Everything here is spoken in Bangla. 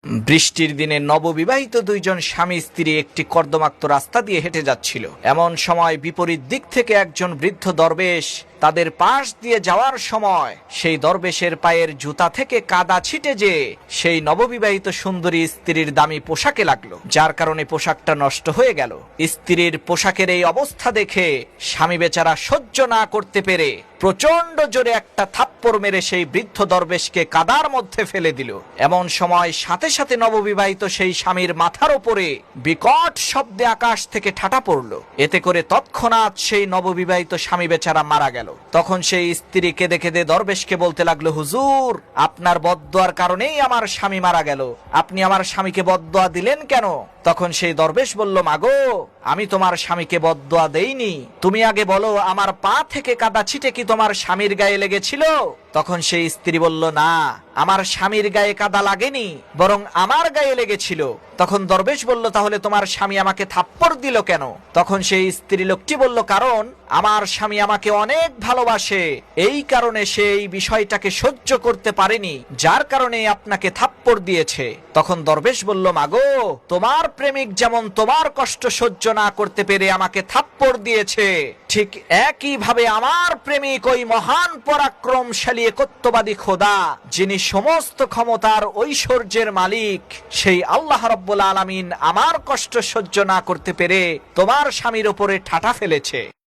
বৃষ্টির দিনে নববিবাহিত দুইজন স্বামী স্ত্রী একটি কর্দমাক্ত রাস্তা দিয়ে হেঁটে যাচ্ছিল। এমন সময় বিপরীত দিক থেকে একজন বৃদ্ধ দরবেশ তাদের পাশ দিয়ে যাওয়ার সময় সেই দরবেশের পায়ের জুতা থেকে কাদা ছিটে যে সেই নববিবাহিত সুন্দরী স্ত্রীর দামি পোশাকে লাগলো, যার কারণে পোশাকটা নষ্ট হয়ে গেল। স্ত্রীর পোশাকের এই অবস্থা দেখে স্বামী বেচারা সহ্য না করতে পেরে প্রচন্ড জোরে একটা থাপ্পড় মেরে সেই বৃদ্ধ দরবেশকে কাদার মধ্যে ফেলে দিল। এমন সময় সাথে সাথে নববিবাহিত সেই স্বামীর মাথার উপরে বিকট শব্দে আকাশ থেকে ঠাটা পড়ল। এতে করে তৎক্ষণাৎ সেই নববিবাহিত স্বামী বেচারা মারা গেল। তখন সেই স্ত্রী কেঁদে কেঁদে দরবেশকে বলতে লাগলো, হুজুর, আপনার বদদোয়ার কারণেই আমার স্বামী মারা গেল। আপনি আমার স্বামীকে বদদোয়া দিলেন কেন? তখন সেই দরবেশ বলল, মাগো, আমি তোমার স্বামীকে বদদোয়া দেইনি। তুমি আগে বলো, আমার পা থেকে কাদা ছিটে কি তোমার স্বামীর গায়ে লেগেছিল? তখন সেই স্ত্রী বলল, না, আমার স্বামীর গায়ে কাদা লাগেনি, বরং আমার গায়ে লেগেছিল। তখন দরবেশ বলল, তাহলে তোমার স্বামী আমাকে থাপ্পড় দিল কেন? তখন সেই স্ত্রী লোকটি বলল, কারণ আমার স্বামী আমাকে অনেক ভালোবাসে, এই কারণে সে এই বিষয়টাকে সহ্য করতে পারেনি, যার কারণে আপনাকে থাপ্পড় দিয়েছে। তখন দরবেশ বলল, মাগো, তোমার প্রেমিক যেমন তোমার কষ্ট সহ্য না করতে পেরে আমাকে থাপ্পড় দিয়েছে, ঠিক একই ভাবে আমার প্রেমিক ওই মহান পরাক্রমশালী একত্ববাদী খোদা, যিনি সমস্ত ক্ষমতার ঐশ্বর্যের মালিক, সেই আল্লাহ রাব্বুল আলামিন আমার কষ্ট সহ্য না করতে পেরে তোমার স্বামীর উপরে ঠাটা ফেলেছে।